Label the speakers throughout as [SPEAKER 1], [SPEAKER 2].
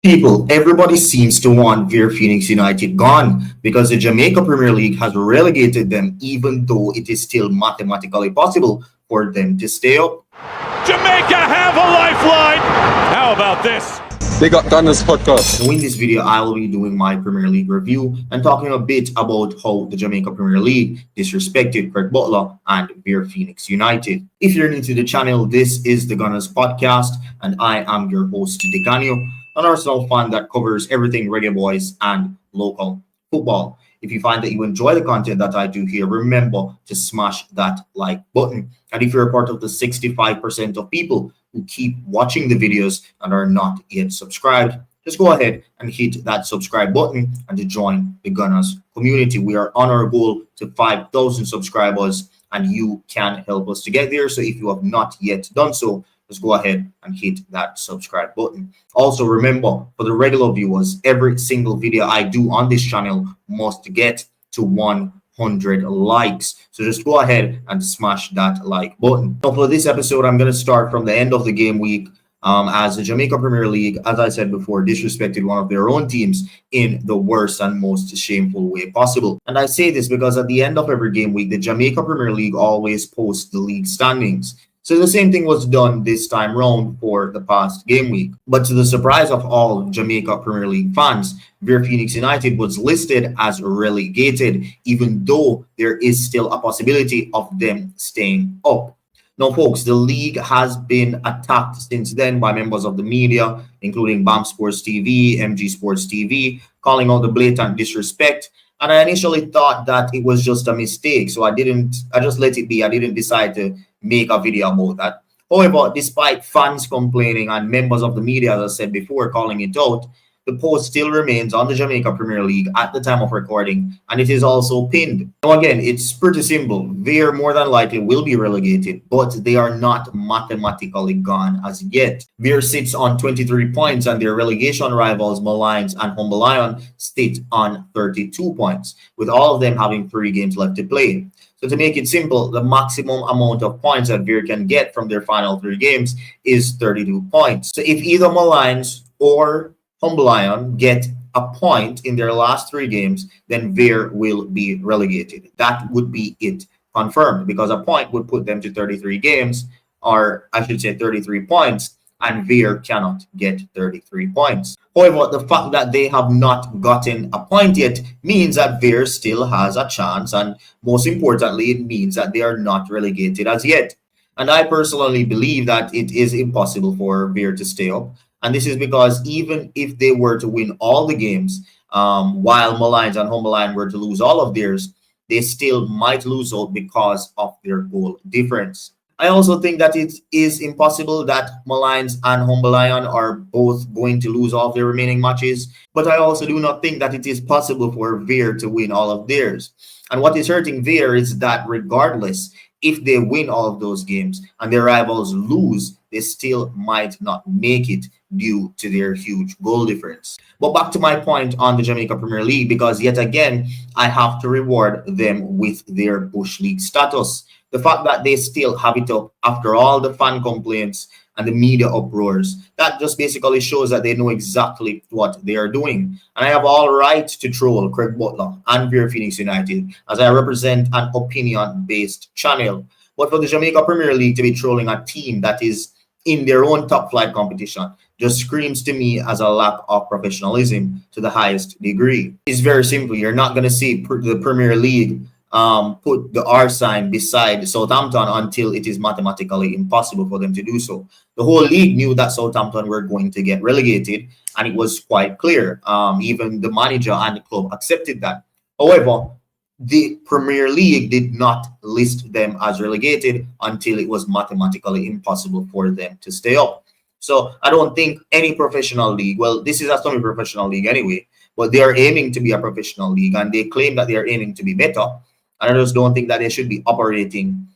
[SPEAKER 1] People, everybody seems to want Vere Phoenix United gone because the Jamaica Premier League has relegated them, even though it is still mathematically possible for them to stay up.
[SPEAKER 2] Jamaica have a lifeline. How about this?
[SPEAKER 3] They got Gunnaz podcast.
[SPEAKER 1] So in this video, I will be doing my Premier League review and talking a bit about how the Jamaica Premier League disrespected Butler and Vere Phoenix United. If you're new to the channel, this is the Gunnaz podcast, and I am your host, Dicanio, an Arsenal fan that covers everything reggae boys and local football. If you find that you enjoy the content that I do here, remember to smash that like button. And if you're a part of the 65% of people who keep watching the videos and are not yet subscribed, just go ahead and hit that subscribe button and to join the Gunnaz community. We are on our goal to 5,000 subscribers, and you can help us to get there. So if you have not yet done so, just go ahead and hit that subscribe button. Also, remember, for the regular viewers, every single video I do on this channel must get to 100 likes. So just go ahead and smash that like button. Now, for this episode, I'm going to start from the end of the game week. As the Jamaica Premier League, as I said before, disrespected one of their own teams in the worst and most shameful way possible. And I say this because at the end of every game week, the Jamaica Premier League always posts the league standings. So the same thing was done this time round for the past game week. But to the surprise of all Jamaica Premier League fans, Vere Phoenix United was listed as relegated, even though there is still a possibility of them staying up. Now, folks, the league has been attacked since then by members of the media, including BAM Sports TV, MG Sports TV, calling out the blatant disrespect. And I initially thought that it was just a mistake, so I just let it be. I didn't decide to make a video about that. However, despite fans complaining and members of the media, as I said before, calling it out, the post still remains on the Jamaica Premier League at the time of recording, and it is also pinned. Now again, it's pretty simple. Vere more than likely will be relegated, but they are not mathematically gone as yet. Vere sits on 23 points, and their relegation rivals Malines and Humble Lion sit on 32 points, with all of them having 3 games left to play. So to make it simple, the maximum amount of points that Vere can get from their final 3 games is 32 points. So if either Malines or Humble Lion get a point in their last 3 games, then Vere will be relegated. That would be it confirmed, because a point would put them to 33 games, or I should say 33 points, and Vere cannot get 33 points. However, the fact that they have not gotten a point yet means that Vere still has a chance, and most importantly, it means that they are not relegated as yet. And I personally believe that it is impossible for Vere to stay up. And this is because even if they were to win all the games, while Malines and Humble Lion were to lose all of theirs, they still might lose out because of their goal difference. I also think that it is impossible that Malines and Humble Lion are both going to lose all of their remaining matches. But I also do not think that it is possible for Vere to win all of theirs. And what is hurting Vere is that regardless, if they win all of those games and their rivals lose, they still might not make it due to their huge goal difference. But back to my point on the Jamaica Premier League, because yet again, I have to reward them with their Bush League status. The fact that they still have it up after all the fan complaints and the media uproars, that just basically shows that they know exactly what they are doing. And I have all right to troll Butler and Vere Phoenix United, as I represent an opinion-based channel. But for the Jamaica Premier League to be trolling a team that is in their own top flight competition just screams to me as a lack of professionalism to the highest degree. It's very simple. You're not going to see the Premier League put the R sign beside Southampton until it is mathematically impossible for them to do so. The whole league knew that Southampton were going to get relegated, and it was quite clear. Even the manager and the club accepted that. However, the Premier League did not list them as relegated until it was mathematically impossible for them to stay up. So I don't think any professional league, well, this is a semi-professional league anyway, but they are aiming to be a professional league, and they claim that they are aiming to be better. And I just don't think that they should be operating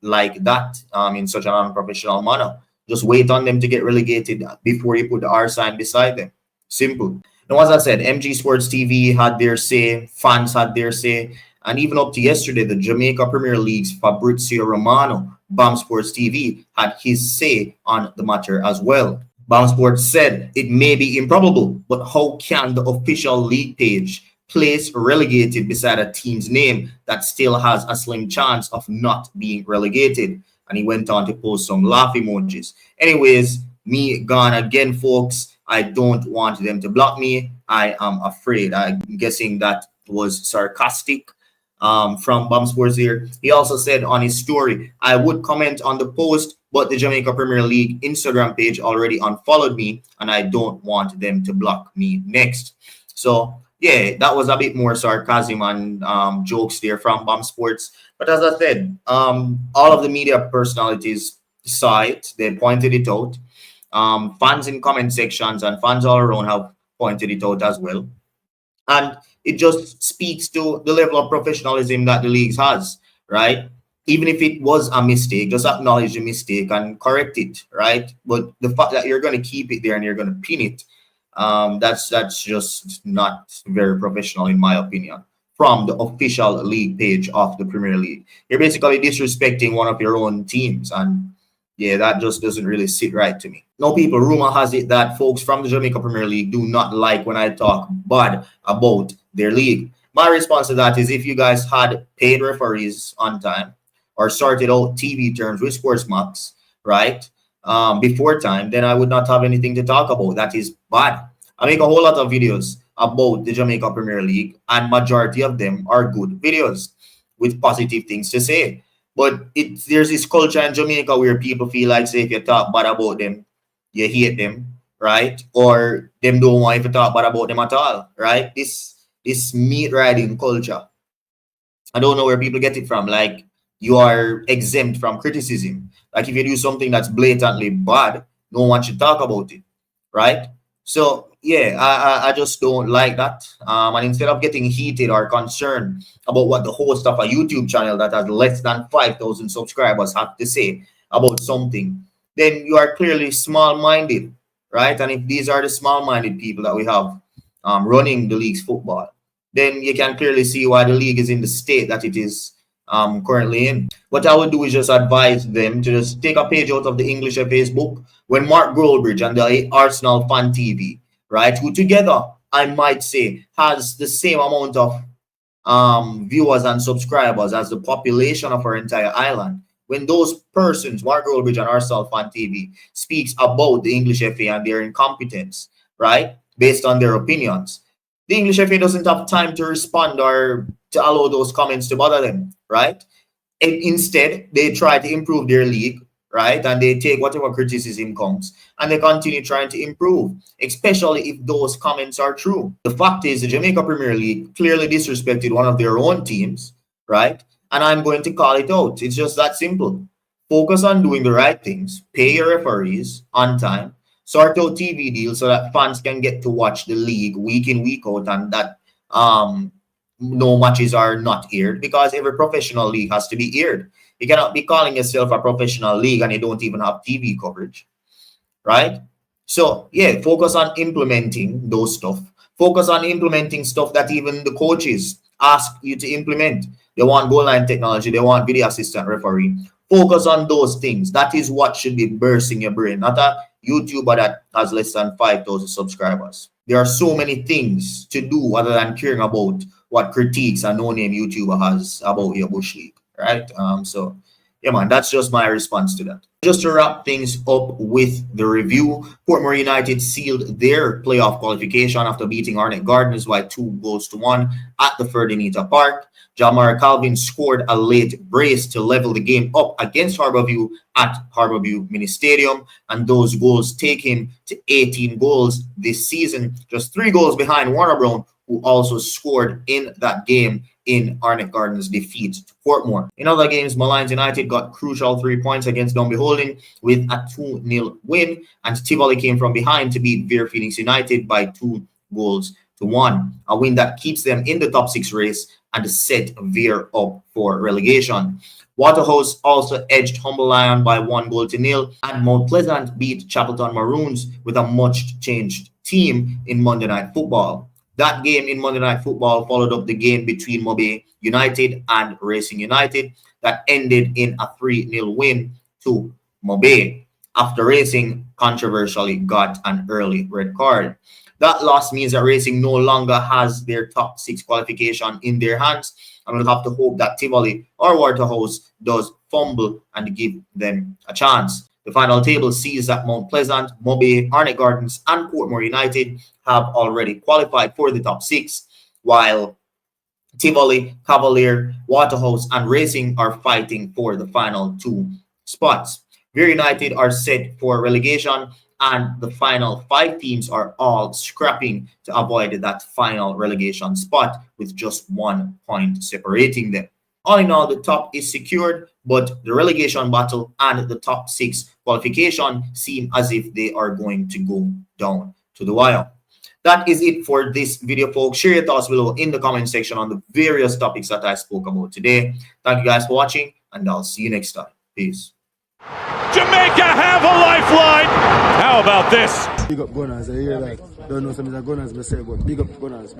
[SPEAKER 1] like that in such an unprofessional manner. Just wait on them to get relegated before you put the R sign beside them. Simple. Now, as I said, MG Sports TV had their say, fans had their say, and even up to yesterday, the Jamaica Premier League's Fabrizio Romano, BAM Sports TV, had his say on the matter as well. BAM Sports said it may be improbable, but how can the official league page place relegated beside a team's name that still has a slim chance of not being relegated? And he went on to post some laugh emojis. Anyways, me gone again, folks. I don't want them to block me. I am afraid. I'm guessing that was sarcastic from BAM Sports here. He also said on his story, I would comment on the post, but the Jamaica Premier League Instagram page already unfollowed me, and I don't want them to block me next. So, yeah, that was a bit more sarcasm and jokes there from BAM Sports. But as I said, all of the media personalities saw it. They pointed it out. Fans in comment sections and fans all around have pointed it out as well. And it just speaks to the level of professionalism that the leagues has, right? Even if it was a mistake, just acknowledge the mistake and correct it, right? But the fact that you're going to keep it there and you're going to pin it, that's just not very professional in my opinion. From the official league page of the Premier League, you're basically disrespecting one of your own teams, and yeah, that just doesn't really sit right to me. No, people, rumor has it that folks from the Jamaica Premier League do not like when I talk bad about their league. My response to that is if you guys had paid referees on time or sorted out TV terms with Sportsmax, right, before time, then I would not have anything to talk about. That is bad. I make a whole lot of videos about the Jamaica Premier League, and majority of them are good videos with positive things to say. But there's this culture in Jamaica where people feel like, say, if you talk bad about them, you hate them, right? Or them don't want you to talk bad about them at all, right? This meat riding culture. I don't know where people get it from. Like, you are exempt from criticism. Like, if you do something that's blatantly bad, no one should talk about it, right? So yeah, I just don't like that. And instead of getting heated or concerned about what the host of a YouTube channel that has less than 5,000 subscribers have to say about something, then you are clearly small-minded, right? And if these are the small-minded people that we have running the league's football, then you can clearly see why the league is in the state that it is currently in. What I would do is just advise them to just take a page out of the English FA's book when Mark Goldbridge and the Arsenal Fan TV, right, who together, I might say, has the same amount of viewers and subscribers as the population of our entire island. When those persons, Mark Goldbridge and Arsenal Fan TV, speaks about the English FA and their incompetence, right, based on their opinions, the English FA doesn't have time to respond or to allow those comments to bother them, right? And instead, they try to improve their league, right? And they take whatever criticism comes and they continue trying to improve, especially if those comments are true. The fact is, the Jamaica Premier League clearly disrespected one of their own teams, right? And I'm going to call it out. It's just that simple. Focus on doing the right things, pay your referees on time, sort out TV deals so that fans can get to watch the league week in, week out, and that no matches are not aired, because every professional league has to be aired. You cannot be calling yourself a professional league and you don't even have TV coverage, right? So yeah, focus on implementing those stuff. Focus on implementing stuff that even the coaches ask you to implement. They want goal line technology. They want video assistant referee. Focus on those things. That is what should be bursting your brain, not a YouTuber that has less than 5,000 subscribers. There are so many things to do other than caring about what critiques a no-name YouTuber has about your Bush League, right? So yeah, man, that's just my response to that. Just to wrap things up with the review, Portmore United sealed their playoff qualification after beating Arnett Gardeners by 2-1 at the Ferdinand Park. Jamar Calvin scored a late brace to level the game up against Harbourview at Harbourview Mini Stadium, and those goals take him to 18 goals this season, just 3 goals behind Warner Brown, who also scored in that game in Arnett Gardens' defeat to Portmore. In other games, Malines United got crucial 3 points against Dunby Holding with a 2-0 win, and Tivoli came from behind to beat Vere Phoenix United by 2-1, a win that keeps them in the top 6 race and set Vere up for relegation. Waterhouse also edged Humble Lion by 1-0, and Mount Pleasant beat Chapelton Maroons with a much-changed team in Monday Night Football. That game in Monday Night Football followed up the game between Mobe United and Racing United that ended in a 3-0 win to Mobe. after Racing controversially got an early red card. That loss means that Racing no longer has their top 6 qualification in their hands, and we'll have to hope that Tivoli or Waterhouse does fumble and give them a chance. The final table sees that Mount Pleasant, Mobay, Arnett Gardens, and Portmore United have already qualified for the top 6, while Tivoli, Cavalier, Waterhouse, and Racing are fighting for the final 2 spots. Vere United are set for relegation, and the final 5 teams are all scrapping to avoid that final relegation spot with just 1 point separating them. All in all, the top is secured, but the relegation battle and the top 6 qualification seem as if they are going to go down to the wire. That is it for this video, folks. Share your thoughts below in the comment section on the various topics that I spoke about today. Thank you guys for watching, and I'll see you next time. Peace.
[SPEAKER 2] Jamaica have a lifeline. How about this?
[SPEAKER 4] Big up Gunnaz. I hear that. Don't know some of the Gunnaz myself, but big up Gunnaz.